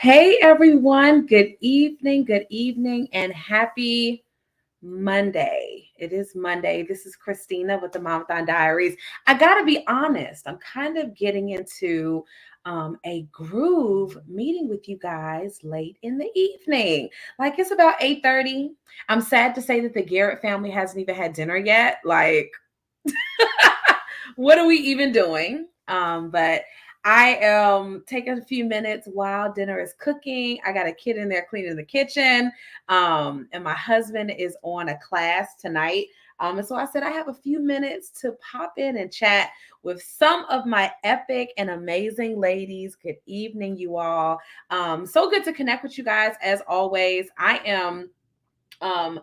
Hey everyone, good evening, and happy Monday. It is Monday. This is Christina with the Momathon Diaries. I gotta be honest, I'm kind of getting into a groove meeting with you guys late in the evening. Like it's about 8:30. I'm sad to say that the Garrett family hasn't even had dinner yet. Like what are we even doing? But I am taking a few minutes while dinner is cooking. I got a kid in there cleaning the kitchen. And my husband is on a class tonight. And so I said, I have a few minutes to pop in and chat with some of my epic and amazing ladies. Good evening, you all. So good to connect with you guys as always. I am um,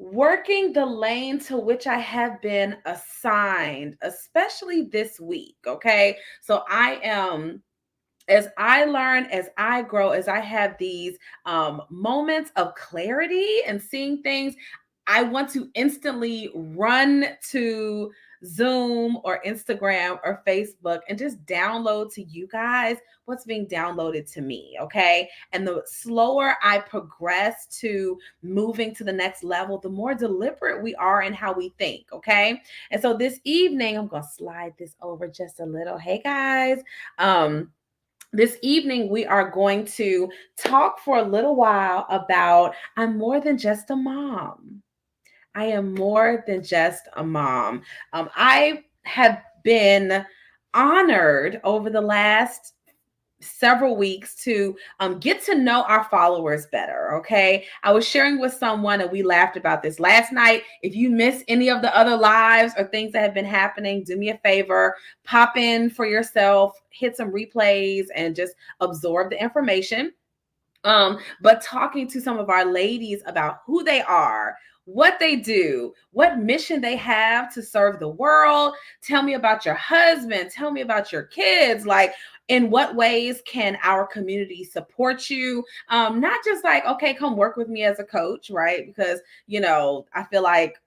working the lane to which I have been assigned, especially this week. Okay. So I am, as I learn, as I grow, as I have these moments of clarity and seeing things, I want to instantly run to Zoom or Instagram or Facebook and just download to you guys what's being downloaded to me. Okay. And the slower I progress to moving to the next level, the more deliberate we are in how we think. Okay. And so this evening, I'm going to slide this over just a little. Hey guys. This evening, we are going to talk for a little while about I'm more than just a mom. I am more than just a mom. I have been honored over the last several weeks to get to know our followers better. Okay. I was sharing with someone and we laughed about this last night. If you miss any of the other lives or things that have been happening, do me a favor, pop in for yourself, hit some replays, and just absorb the information. But talking to some of our ladies about who they are, what they do, what mission they have to serve the world. Tell me about your husband. Tell me about your kids. Like, in what ways can our community support you? Not just like, okay, come work with me as a coach, right? Because, I feel like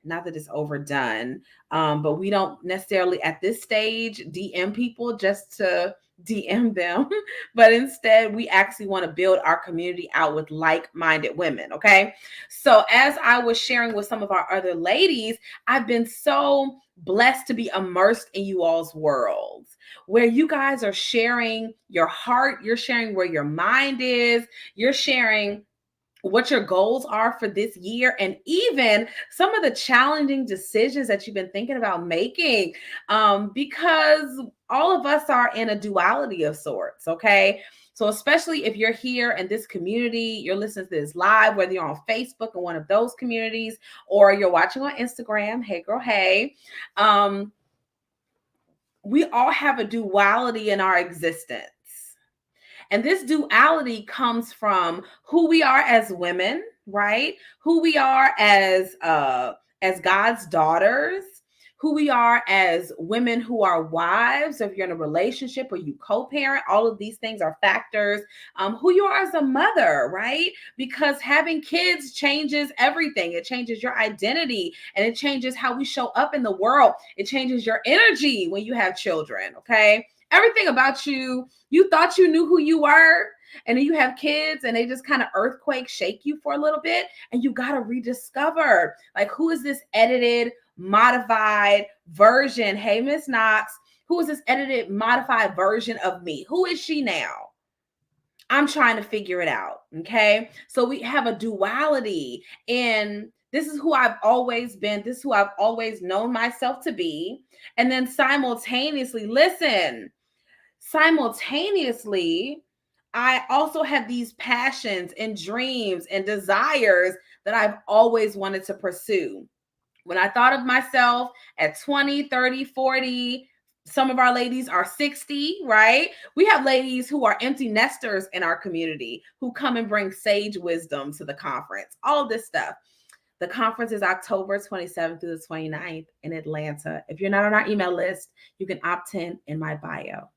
not that it's overdone, but we don't necessarily at this stage DM people just to DM them, but instead we actually want to build our community out with like-minded women. Okay. So as I was sharing with some of our other ladies, I've been so blessed to be immersed in you all's worlds where you guys are sharing your heart, you're sharing where your mind is, you're sharing what your goals are for this year, and even some of the challenging decisions that you've been thinking about making, because all of us are in a duality of sorts. Okay. So especially if you're here in this community, you're listening to this live, whether you're on Facebook in one of those communities or you're watching on Instagram, hey girl, hey, um, we all have a duality in our existence. And this duality comes from who we are as women, right? Who we are as God's daughters, who we are as women who are wives, if you're in a relationship or you co-parent, all of these things are factors. Who you are as a mother, right? Because having kids changes everything. It changes your identity and it changes how we show up in the world. It changes your energy when you have children, okay? Everything about you, you thought you knew who you were, and then you have kids and they just kind of earthquake shake you for a little bit, and you got to rediscover, like, who is this edited, modified version? Hey, Miss Knox, who is this edited, modified version of me? Who is she now? I'm trying to figure it out. Okay. So we have a duality, and this is who I've always been. This is who I've always known myself to be. And then simultaneously, listen, simultaneously, I also have these passions and dreams and desires that I've always wanted to pursue. When I thought of myself at 20, 30, 40, some of our ladies are 60, right? We have ladies who are empty nesters in our community who come and bring sage wisdom to the conference, all of this stuff. The conference is October 27th through the 29th in Atlanta. If you're not on our email list, you can opt in my bio.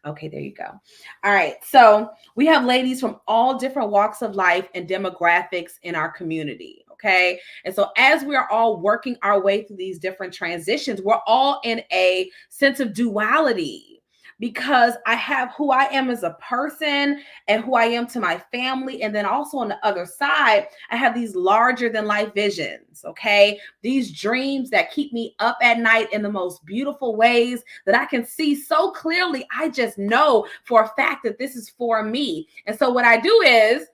Okay, there you go. All right. So we have ladies from all different walks of life and demographics in our community. Okay. And so as we are all working our way through these different transitions, we're all in a sense of duality. because I have who I am as a person and who I am to my family. And then also on the other side, I have these larger than life visions, okay? These dreams that keep me up at night in the most beautiful ways that I can see so clearly. I just know for a fact that this is for me. And so what I do is,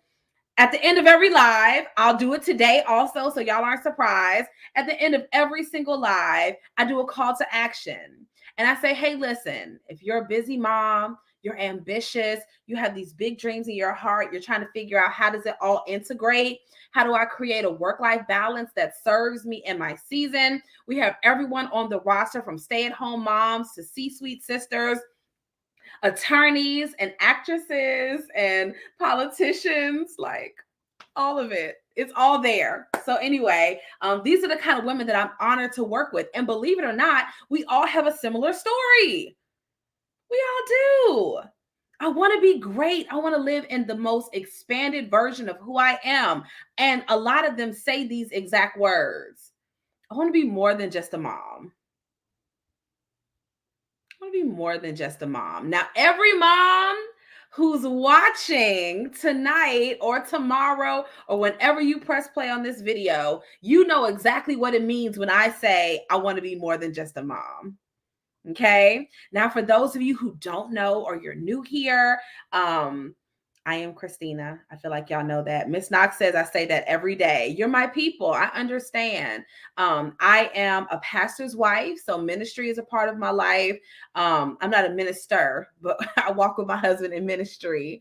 at the end of every live, I'll do it today also, so y'all aren't surprised. At the end of every single live, I do a call to action. And I say, hey, listen, if you're a busy mom, you're ambitious, you have these big dreams in your heart, you're trying to figure out how does it all integrate? How do I create a work-life balance that serves me in my season? We have everyone on the roster from stay-at-home moms to C-suite sisters, attorneys and actresses and politicians, like all of it. It's all there. So anyway, these are the kind of women that I'm honored to work with. And believe it or not, we all have a similar story. We all do. I want to be great. I want to live in the most expanded version of who I am. And a lot of them say these exact words. I want to be more than just a mom. I want to be more than just a mom. Now, every mom who's watching tonight or tomorrow or whenever you press play on this video, you know exactly what it means when I say I want to be more than just a mom. Okay. Now, for those of you who don't know or you're new here, I am Christina. I feel like y'all know that. Miss Knox says I say that every day. You're my people. I understand. I am a pastor's wife, so ministry is a part of my life. I'm not a minister, but I walk with my husband in ministry.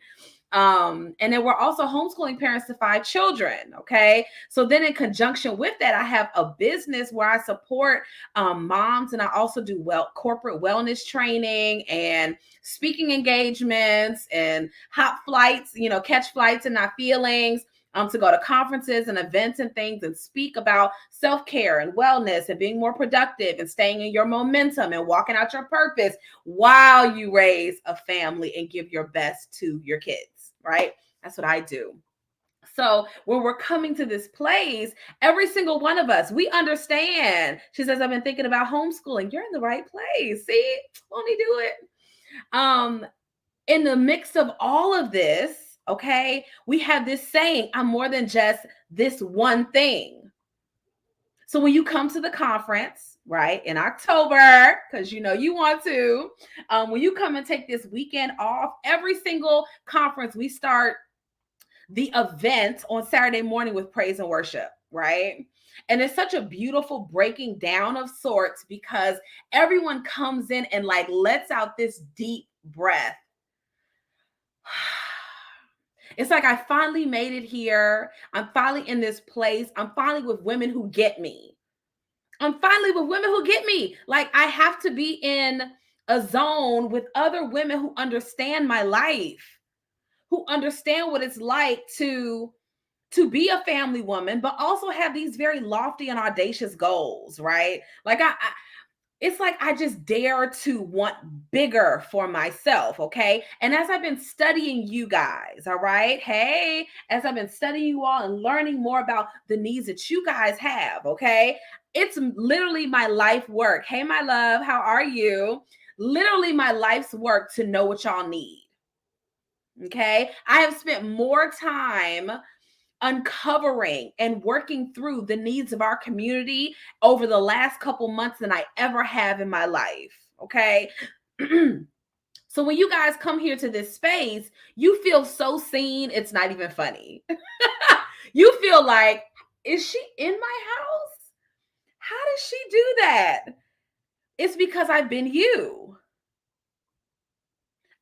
And then we're also homeschooling parents to 5 children. Okay. So then in conjunction with that, I have a business where I support moms, and I also do corporate wellness training and speaking engagements and hot flights, catch flights and not feelings. To go to conferences and events and things and speak about self-care and wellness and being more productive and staying in your momentum and walking out your purpose while you raise a family and give your best to your kids, right? That's what I do. So when we're coming to this place, every single one of us, we understand. She says, I've been thinking about homeschooling. You're in the right place. See, won't he do it? In the mix of all of this, okay, we have this saying, I'm more than just this one thing. So when you come to the conference, right, in October, because you want to, when you come and take this weekend off, every single conference, we start the event on Saturday morning with praise and worship, right? And it's such a beautiful breaking down of sorts because everyone comes in and like lets out this deep breath. It's like I finally made it here. I'm finally in this place. I'm finally with women who get me. I'm finally with women who get me. Like I have to be in a zone with other women who understand my life, who understand what it's like to be a family woman, but also have these very lofty and audacious goals, right? Like it's like I just dare to want bigger for myself, okay? And as I've been studying you guys, all right? Hey, as I've been studying you all and learning more about the needs that you guys have, okay? It's literally my life work. Hey, my love, how are you? Literally my life's work to know what y'all need. Okay? I have spent more time uncovering and working through the needs of our community over the last couple months than I ever have in my life. Okay. So when you guys come here to this space, you feel so seen, it's not even funny. You feel like, is she in my house? How does she do that? It's because I've been you.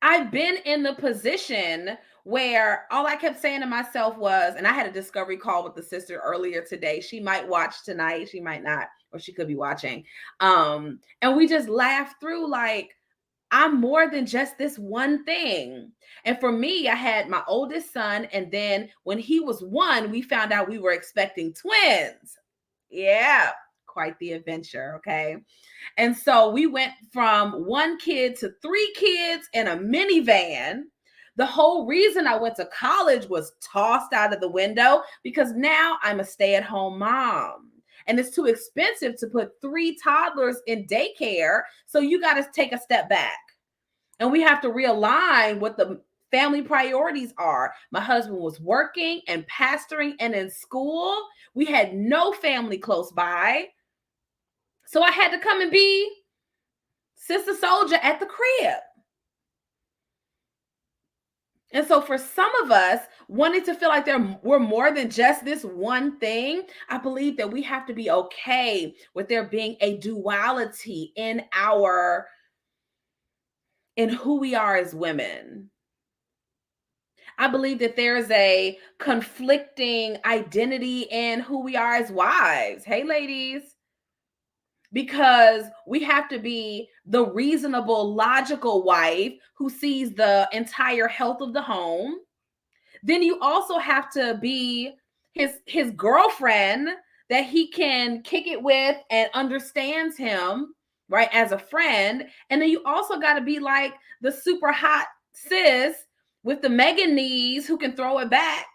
I've been in the position where all I kept saying to myself was, and I had a discovery call with the sister earlier today. She might watch tonight, she might not, or she could be watching. And we just laughed through like, I'm more than just this one thing. And for me, I had my oldest son. And then when he was 1, we found out we were expecting twins. Yeah, quite the adventure. Okay. And so we went from 1 kid to 3 kids in a minivan. The whole reason I went to college was tossed out of the window because now I'm a stay-at-home mom. And it's too expensive to put 3 toddlers in daycare. So you got to take a step back. And we have to realign what the family priorities are. My husband was working and pastoring and in school. We had no family close by. So I had to come and be Sister Soldier at the crib. And so for some of us, wanting to feel like we're more than just this one thing, I believe that we have to be okay with there being a duality in who we are as women. I believe that there's a conflicting identity in who we are as wives. Hey, ladies, because we have to be the reasonable, logical wife who sees the entire health of the home. Then you also have to be his girlfriend that he can kick it with and understands him, right, as a friend. And then you also got to be like the super hot sis with the Megan knees who can throw it back.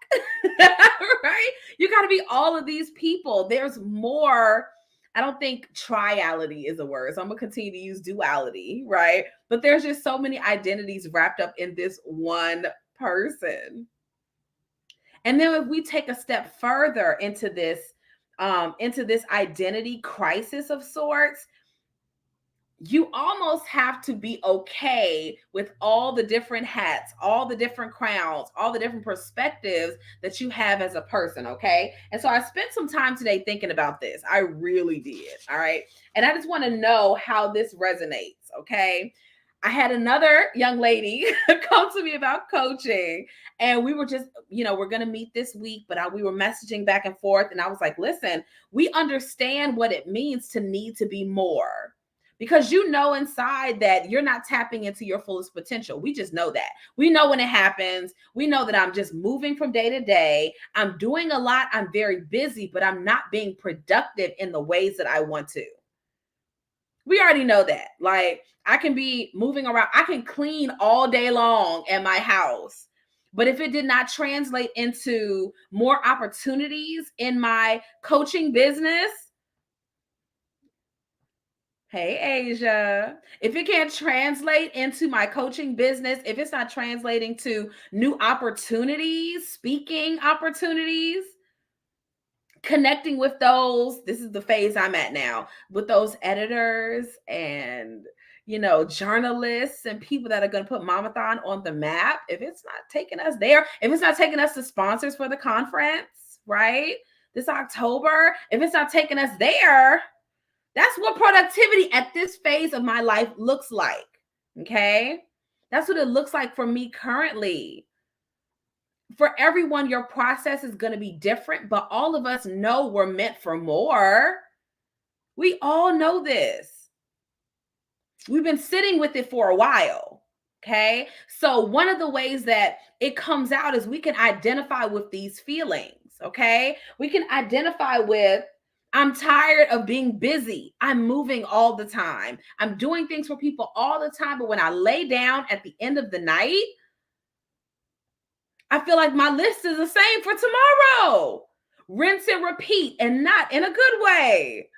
Right? You got to be all of these people. There's more. I don't think triality is a word, so I'm gonna continue to use duality, right? But there's just so many identities wrapped up in this one person. And then if we take a step further into this identity crisis of sorts, you almost have to be okay with all the different hats, all the different crowns, all the different perspectives that you have as a person, okay? And so I spent some time today thinking about this. I really did, all right? And I just want to know how this resonates, okay? I had another young lady come to me about coaching, and we were just, we're going to meet this week, but we were messaging back and forth. And I was like, listen, we understand what it means to need to be more, because you know inside that you're not tapping into your fullest potential. We just know that. We know when it happens. We know that I'm just moving from day to day. I'm doing a lot. I'm very busy, but I'm not being productive in the ways that I want to. We already know that. Like, I can be moving around. I can clean all day long at my house. But if it did not translate into more opportunities in my coaching business, hey, Asia, if it can't translate into my coaching business, if it's not translating to new opportunities, speaking opportunities, connecting with those, this is the phase I'm at now, with those editors and journalists and people that are going to put Mamathon on the map, if it's not taking us there, if it's not taking us to sponsors for the conference, right, this October, if it's not taking us there, that's what productivity at this phase of my life looks like. Okay. That's what it looks like for me currently. For everyone, your process is going to be different, but all of us know we're meant for more. We all know this. We've been sitting with it for a while. Okay. So one of the ways that it comes out is we can identify with these feelings. Okay. We can identify with, I'm tired of being busy. I'm moving all the time. I'm doing things for people all the time. But when I lay down at the end of the night, I feel like my list is the same for tomorrow. Rinse and repeat, and not in a good way.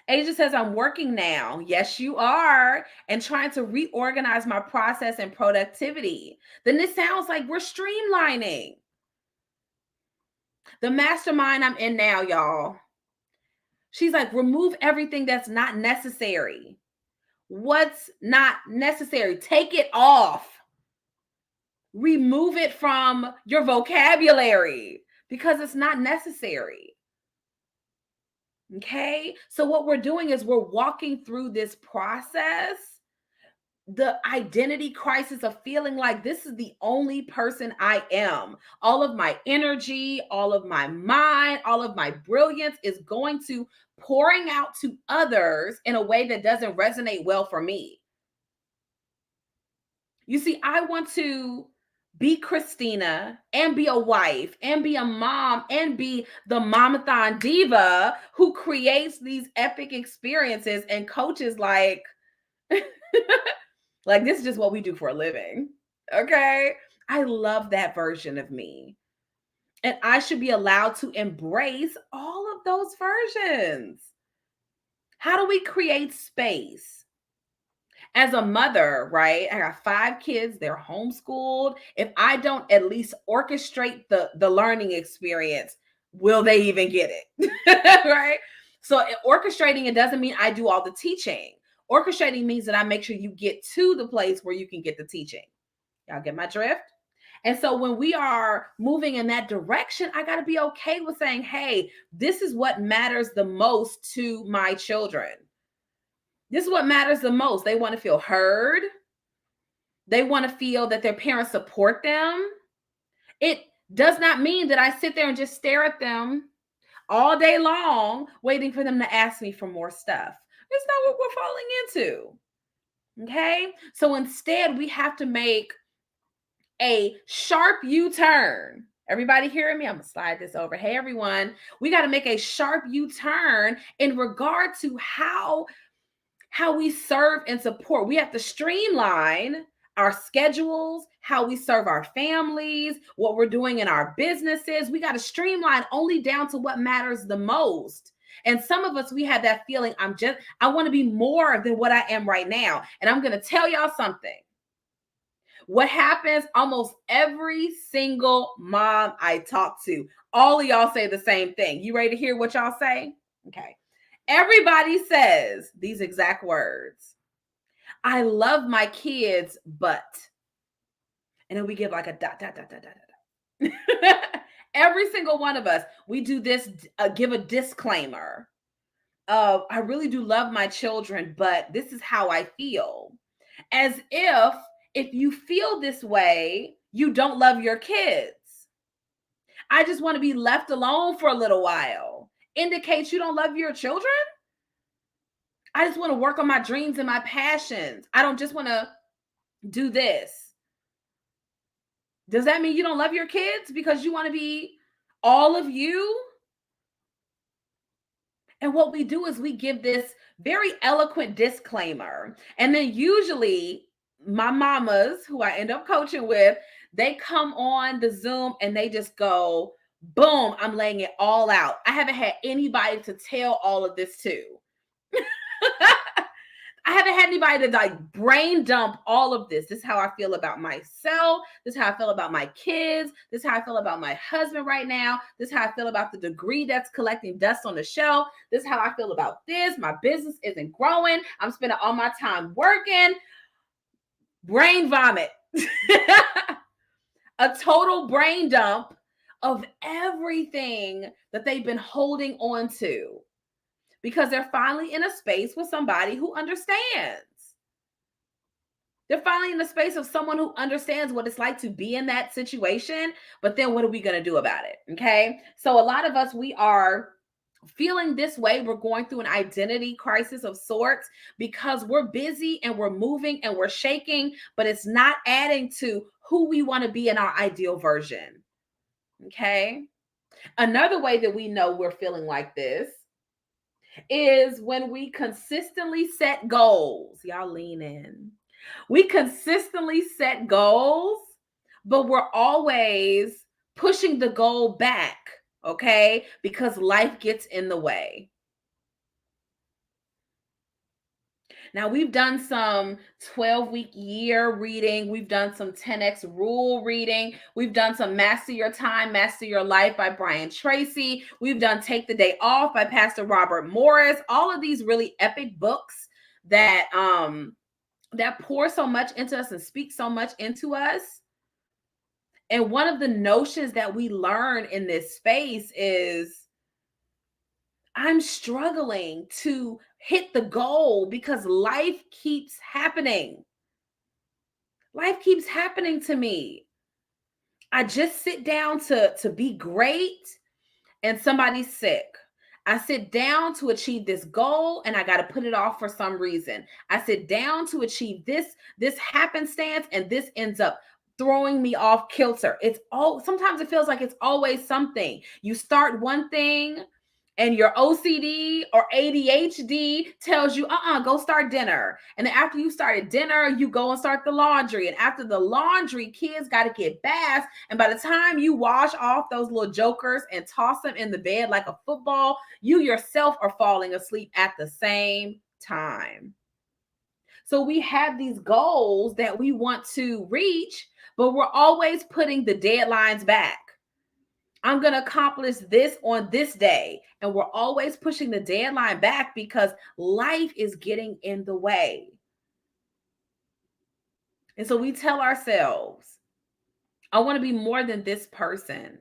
Asia says, I'm working now. Yes, you are. And trying to reorganize my process and productivity. Then this sounds like we're streamlining. The mastermind I'm in now, y'all. She's like, remove everything that's not necessary. What's not necessary? Take it off. Remove it from your vocabulary because it's not necessary. Okay. So what we're doing is we're walking through this process, the identity crisis of feeling like this is the only person I am. All of my energy, all of my mind, all of my brilliance is going to pouring out to others in a way that doesn't resonate well for me. You see, I want to be Christina and be a wife and be a mom and be the Mamathon diva who creates these epic experiences and coaches like like this is just what we do for a living. Okay? I love that version of me. And I should be allowed to embrace all of those versions. How do we create space As a mother, right? I got 5 kids, they're homeschooled. If I don't at least orchestrate the learning experience, will they even get it? Right? So orchestrating, it doesn't mean I do all the teaching. Orchestrating means that I make sure you get to the place where you can get the teaching. Y'all get my drift? And so when we are moving in that direction, I got to be okay with saying, hey, this is what matters the most to my children. This is what matters the most. They want to feel heard. They want to feel that their parents support them. It does not mean that I sit there and just stare at them all day long, waiting for them to ask me for more stuff. It's not what we're falling into. Okay. So instead, we have to make a sharp U-turn. Everybody hearing me? I'm gonna slide this over. Hey, everyone. We got to make a sharp U-turn in regard to how we serve and support. We have to streamline our schedules, how we serve our families, what we're doing in our businesses. We got to streamline only down to what matters the most. And some of us, we have that feeling, I want to be more than what I am right now. And I'm going to tell y'all something. What happens, almost every single mom I talk to, all of y'all say the same thing. You ready to hear what y'all say? Okay. Everybody says these exact words. I love my kids, but. And then we give like a dot, dot, dot, dot, dot, dot. Every single one of us, we do this, give a disclaimer of, I really do love my children, but this is how I feel. As if you feel this way, you don't love your kids. I just want to be left alone for a little while. Indicates you don't love your children? I just want to work on my dreams and my passions. I don't just want to do this. Does that mean you don't love your kids because you want to be all of you? And what we do is we give this very eloquent disclaimer. And then usually my mamas who I end up coaching with, they come on the Zoom and they just go, boom, I'm laying it all out. I haven't had anybody to tell all of this to. I haven't had anybody to like brain dump all of this. This is how I feel about myself. This is how I feel about my kids. This is how I feel about my husband right now. This is how I feel about the degree that's collecting dust on the shelf. This is how I feel about this. My business isn't growing. I'm spending all my time working. Brain vomit. A total brain dump of everything that they've been holding on to. Because they're finally in a space with somebody who understands. They're finally in the space of someone who understands what it's like to be in that situation. But then what are we going to do about it? Okay. So a lot of us, we are feeling this way. We're going through an identity crisis of sorts because we're busy and we're moving and we're shaking, but it's not adding to who we want to be in our ideal version. Okay. Another way that we know we're feeling like this is when we consistently set goals. Y'all lean in. We consistently set goals, but we're always pushing the goal back, okay? Because life gets in the way. Now, we've done some 12-week year reading. We've done some 10X rule reading. We've done some Master Your Time, Master Your Life by Brian Tracy. We've done Take the Day Off by Pastor Robert Morris. All of these really epic books that pour so much into us and speak so much into us. And one of the notions that we learn in this space is I'm struggling to hit the goal because life keeps happening. Life keeps happening to me. I just sit down to be great and somebody's sick. I sit down to achieve this goal and I got to put it off for some reason. I sit down to achieve this happenstance and this ends up throwing me off kilter. Sometimes it feels like it's always something. You start one thing and your OCD or ADHD tells you, go start dinner. And then after you started dinner, you go and start the laundry. And after the laundry, kids got to get baths. And by the time you wash off those little jokers and toss them in the bed like a football, you yourself are falling asleep at the same time. So we have these goals that we want to reach, but we're always putting the deadlines back. I'm going to accomplish this on this day. And we're always pushing the deadline back because life is getting in the way. And so we tell ourselves, I want to be more than this person.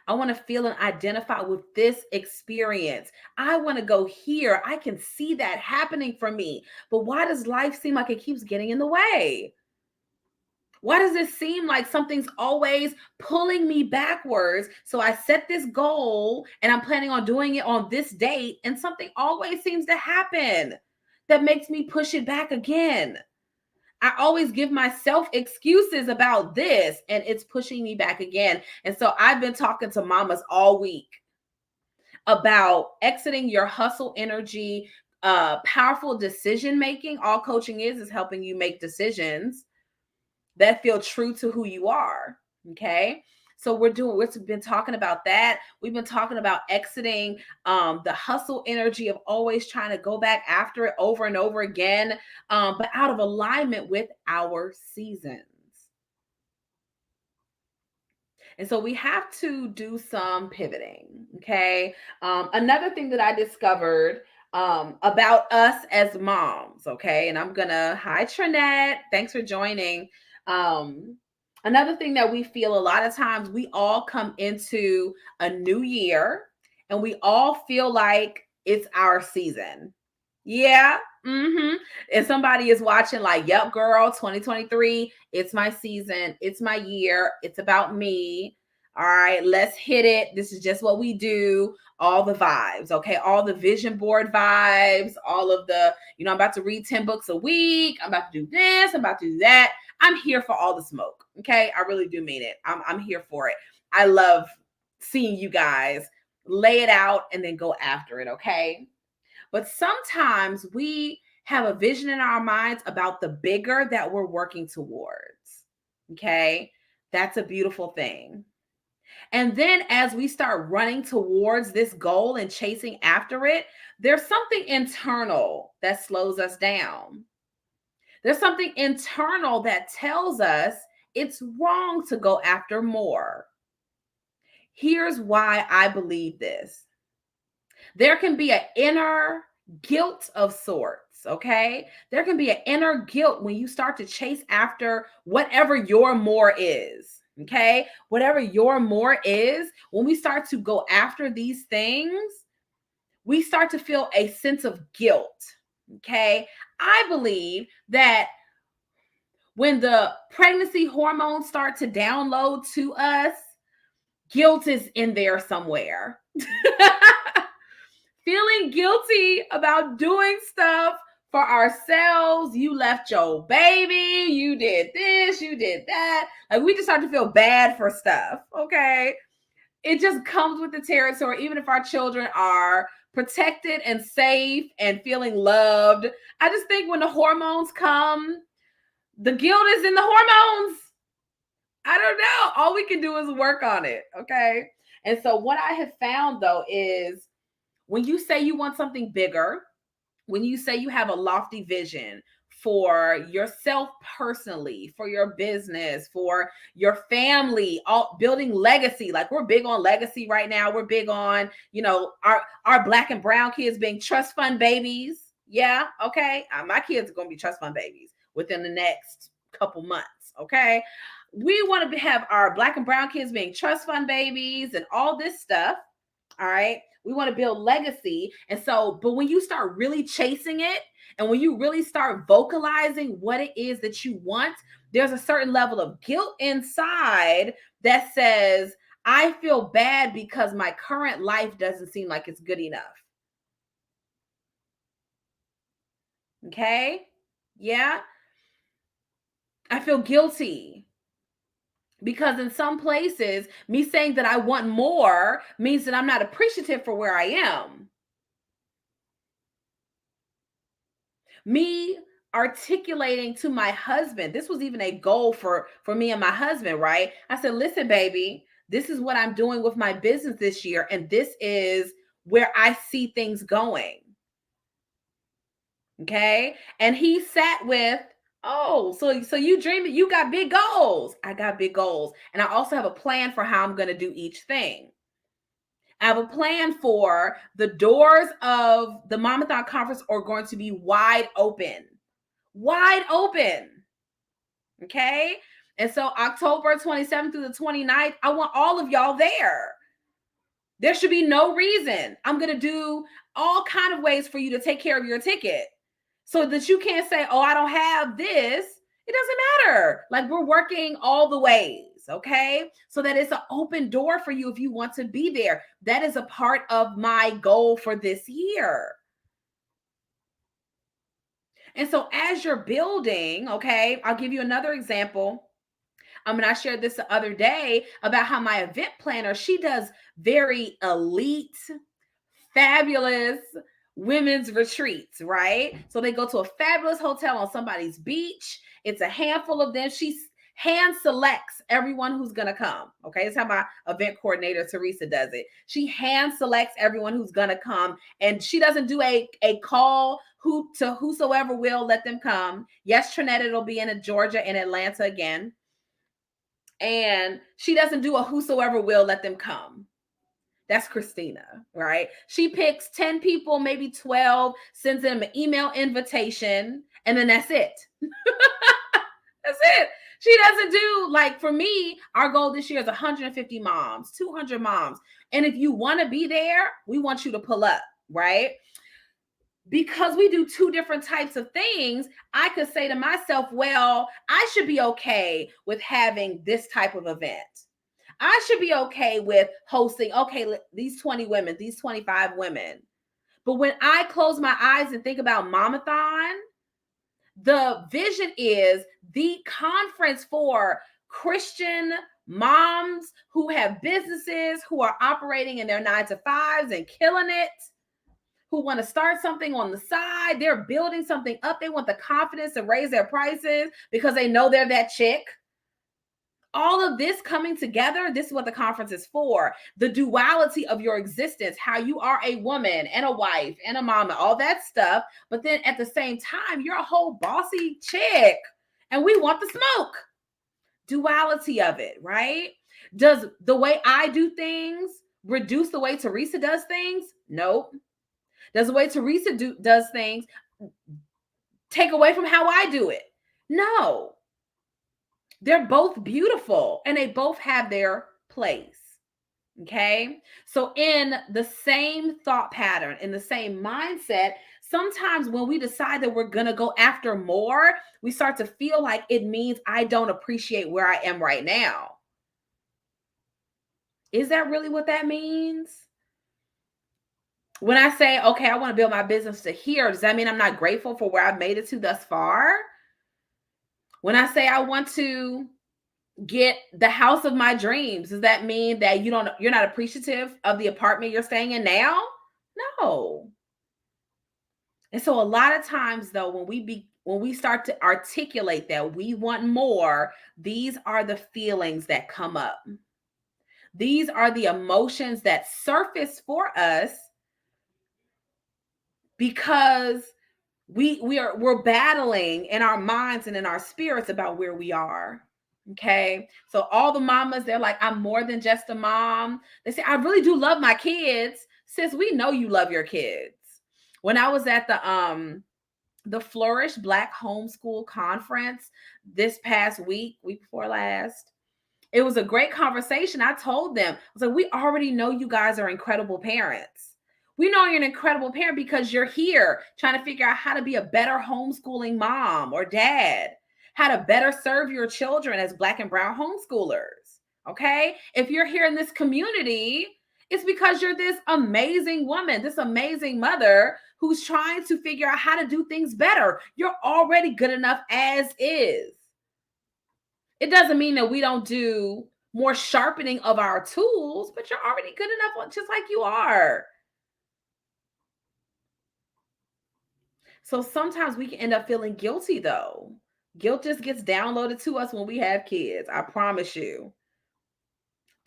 I want to feel and identify with this experience. I want to go here. I can see that happening for me. But why does life seem like it keeps getting in the way? Why does it seem like something's always pulling me backwards? So I set this goal and I'm planning on doing it on this date, and something always seems to happen that makes me push it back again. I always give myself excuses about this, and it's pushing me back again. And so I've been talking to mamas all week about exiting your hustle energy, powerful decision making. All coaching is helping you make decisions that feel true to who you are. Okay. So we've been talking about that. We've been talking about exiting the hustle energy of always trying to go back after it over and over again, but out of alignment with our seasons. And so we have to do some pivoting. Okay. Another thing that I discovered about us as moms. Okay. And I'm going to, hi, Trinette. Thanks for joining. Another thing that we feel a lot of times, we all come into a new year and we all feel like it's our season. Yeah. And somebody is watching like, yep, girl, 2023, it's my season. It's my year. It's about me. All right, let's hit it. This is just what we do. All the vibes, okay? All the vision board vibes, all of the, I'm about to read 10 books a week. I'm about to do this. I'm about to do that. I'm here for all the smoke, okay? I really do mean it. I'm here for it. I love seeing you guys lay it out and then go after it, okay? But sometimes we have a vision in our minds about the bigger that we're working towards. Okay. That's a beautiful thing. And then as we start running towards this goal and chasing after it, there's something internal that slows us down. There's something internal that tells us it's wrong to go after more. Here's why I believe this. There can be an inner guilt of sorts, okay? There can be an inner guilt when you start to chase after whatever your more is, okay? Whatever your more is, when we start to go after these things, we start to feel a sense of guilt, okay? I believe that when the pregnancy hormones start to download to us, guilt is in there somewhere. Feeling guilty about doing stuff for ourselves. You left your baby, you did this, you did that. Like we just start to feel bad for stuff, okay? It just comes with the territory, even if our children are protected and safe and feeling loved. I just think when the hormones come, the guilt is in the hormones. I don't know. All we can do is work on it, okay? And so what I have found though is when you say you want something bigger, when you say you have a lofty vision for yourself personally, for your business, for your family, all building legacy. Like we're big on legacy right now. We're big on, our Black and brown kids being trust fund babies. Yeah. Okay. My kids are going to be trust fund babies within the next couple months. Okay. We want to have our Black and brown kids being trust fund babies and all this stuff. All right. We want to build legacy. And so, but when you start really chasing it and when you really start vocalizing what it is that you want, there's a certain level of guilt inside that says, I feel bad because my current life doesn't seem like it's good enough. Okay. Yeah. I feel guilty. Because in some places, me saying that I want more means that I'm not appreciative for where I am. Me articulating to my husband, this was even a goal for me and my husband, right? I said, listen, baby, this is what I'm doing with my business this year. And this is where I see things going. Okay. And he sat with, oh, so you dreaming, you got big goals. I got big goals. And I also have a plan for how I'm going to do each thing. I have a plan for the doors of the Mamathon conference are going to be wide open. Wide open. Okay. And so October 27th through the 29th, I want all of y'all there. There should be no reason. I'm going to do all kind of ways for you to take care of your ticket so that you can't say, oh, I don't have this. It doesn't matter. Like, we're working all the ways. Okay. So that it's an open door for you if you want to be there. That is a part of my goal for this year. And so as you're building, okay, I'll give you another example. I shared this the other day about how my event planner, she does very elite, fabulous women's retreats, right? So they go to a fabulous hotel on somebody's beach. It's a handful of them. She hand selects everyone who's going to come. Okay. That's how my event coordinator, Teresa, does it. She hand selects everyone who's going to come. And she doesn't do a call to whosoever will let them come. Yes, Trinetta, it'll be in Georgia and Atlanta again. And she doesn't do a whosoever will let them come. That's Christina, right? She picks 10 people, maybe 12, sends them an email invitation, and then that's it. That's it. She doesn't do, like, for me, our goal this year is 150 moms, 200 moms. And if you want to be there, we want you to pull up, right? Because we do two different types of things, I could say to myself, well, I should be okay with having this type of event. I should be okay with hosting, okay, these 20 women, these 25 women. But when I close my eyes and think about Mamathon, the vision is the conference for Christian moms who have businesses, who are operating in their 9-to-5s and killing it, who want to start something on the side. They're building something up. They want the confidence to raise their prices because they know they're that chick. All of this coming together, this is what the conference is for. The duality of your existence, how you are a woman and a wife and a mama, all that stuff. But then at the same time, you're a whole bossy chick and we want the smoke. Duality of it, right? Does the way I do things reduce the way Teresa does things? Nope. Does the way Teresa does things take away from how I do it? No. They're both beautiful and they both have their place. Okay. So in the same thought pattern, in the same mindset, sometimes when we decide that we're going to go after more, we start to feel like it means I don't appreciate where I am right now. Is that really what that means? When I say, okay, I want to build my business to here, does that mean I'm not grateful for where I've made it to thus far? When I say I want to get the house of my dreams, does that mean that you're not appreciative of the apartment you're staying in now? No. And so a lot of times though, when we start to articulate that we want more, these are the feelings that come up. These are the emotions that surface for us because we're battling in our minds and in our spirits about where we are. Okay. So all the mamas, they're like, I'm more than just a mom. They say, I really do love my kids. Sis, we know you love your kids. When I was at the Flourish Black Homeschool Conference this past week before last, it was a great conversation. I told them, I was like, we already know you guys are incredible parents. We know you're an incredible parent because you're here trying to figure out how to be a better homeschooling mom or dad, how to better serve your children as Black and brown homeschoolers. Okay. If you're here in this community, it's because you're this amazing woman, this amazing mother who's trying to figure out how to do things better. You're already good enough as is. It doesn't mean that we don't do more sharpening of our tools, but you're already good enough just like you are. So sometimes we can end up feeling guilty though. Guilt just gets downloaded to us when we have kids. I promise you.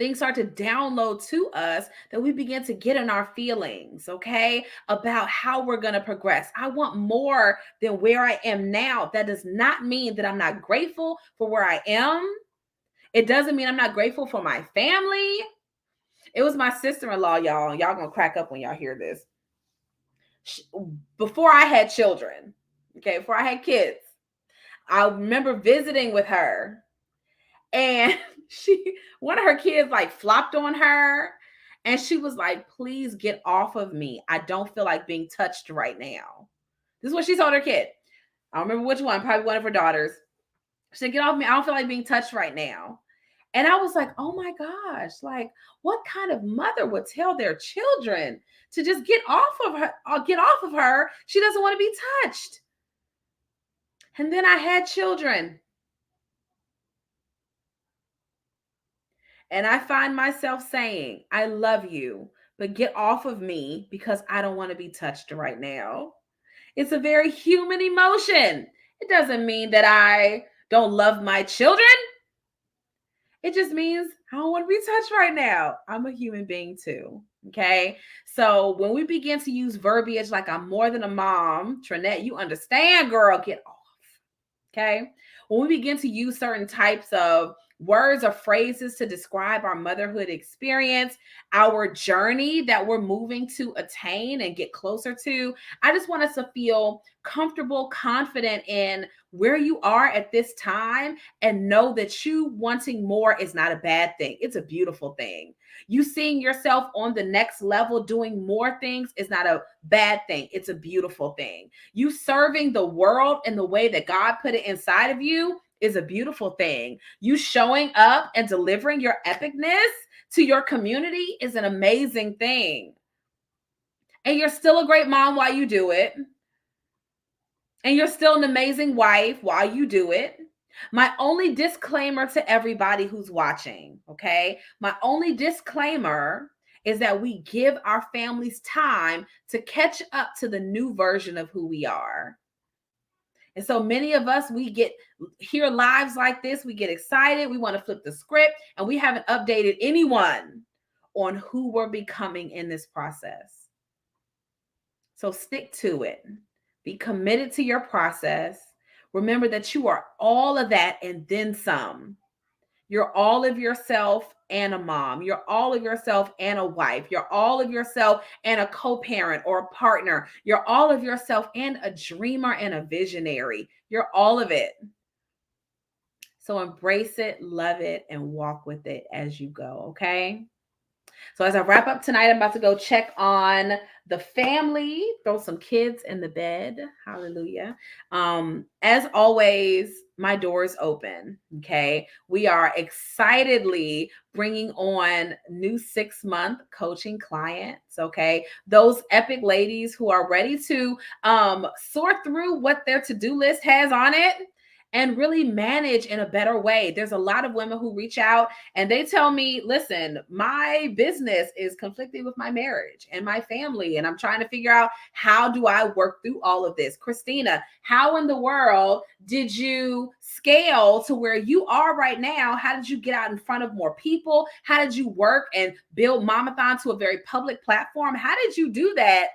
things start to download to us that we begin to get in our feelings, okay, about how we're going to progress. I want more than where I am now. That does not mean that I'm not grateful for where I am. It doesn't mean I'm not grateful for my family. It was my sister-in-law, y'all. Y'all gonna crack up when y'all hear this. Before I had children, okay, before I had kids, I remember visiting with her, and one of her kids like flopped on her, and she was like, please get off of me. I don't feel like being touched right now. This is what she told her kid. I don't remember which one, probably one of her daughters. She said, get off me. I don't feel like being touched right now. And I was like, oh my gosh, like what kind of mother would tell their children to just get off of her, or get off of her? She doesn't want to be touched. And then I had children. And I find myself saying, I love you, but get off of me because I don't want to be touched right now. It's a very human emotion. It doesn't mean that I don't love my children. It just means I don't want to be touched right now. I'm a human being too. Okay. So when we begin to use verbiage like I'm more than a mom, Trinette, you understand, girl, get off. Okay. When we begin to use certain types of words or phrases to describe our motherhood experience, our journey that we're moving to attain and get closer to, I just want us to feel comfortable, confident in where you are at this time, and know that you wanting more is not a bad thing. It's a beautiful thing. You seeing yourself on the next level doing more things is not a bad thing. It's a beautiful thing. You serving the world in the way that God put it inside of you is a beautiful thing. You showing up and delivering your epicness to your community is an amazing thing. And you're still a great mom while you do it. And you're still an amazing wife while you do it. My only disclaimer to everybody who's watching, okay? My only disclaimer is that we give our families time to catch up to the new version of who we are. And so many of us, we hear lives like this, we get excited, we want to flip the script, and we haven't updated anyone on who we're becoming in this process. So stick to it. Be committed to your process. Remember that you are all of that and then some. You're all of yourself and a mom. You're all of yourself and a wife. You're all of yourself and a co-parent or a partner. You're all of yourself and a dreamer and a visionary. You're all of it. So embrace it, love it, and walk with it as you go, okay? So as I wrap up tonight, I'm about to go check on the family, throw some kids in the bed. Hallelujah. As always, my door is open. Okay. We are excitedly bringing on new 6-month coaching clients. Okay. Those epic ladies who are ready to sort through what their to-do list has on it and really manage in a better way. There's a lot of women who reach out and they tell me, listen, my business is conflicting with my marriage and my family, and I'm trying to figure out how do I work through all of this. Christina, how in the world did you scale to where you are right now? How did you get out in front of more people? How did you work and build Mamathon to a very public platform? How did you do that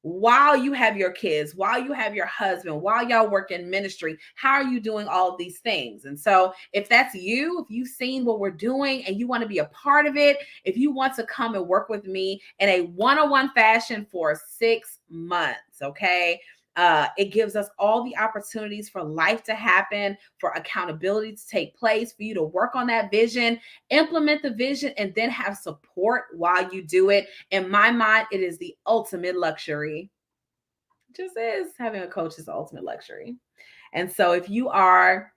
while you have your kids, while you have your husband, while y'all work in ministry? How are you doing all of these things? And so if that's you, if you've seen what we're doing and you want to be a part of it, if you want to come and work with me in a one-on-one fashion for 6 months, okay? It gives us all the opportunities for life to happen, for accountability to take place, for you to work on that vision, implement the vision, and then have support while you do it. In my mind, it is the ultimate luxury. It just is. Having a coach is the ultimate luxury. And so if you are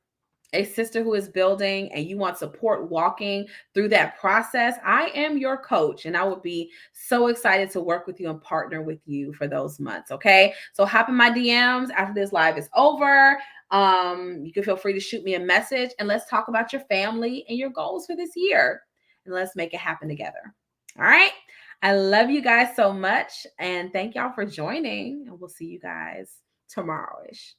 a sister who is building and you want support walking through that process, I am your coach, and I would be so excited to work with you and partner with you for those months. Okay. So hop in my DMs after this live is over. You can feel free to shoot me a message and let's talk about your family and your goals for this year, and let's make it happen together. All right. I love you guys so much, and thank y'all for joining, and we'll see you guys tomorrow-ish.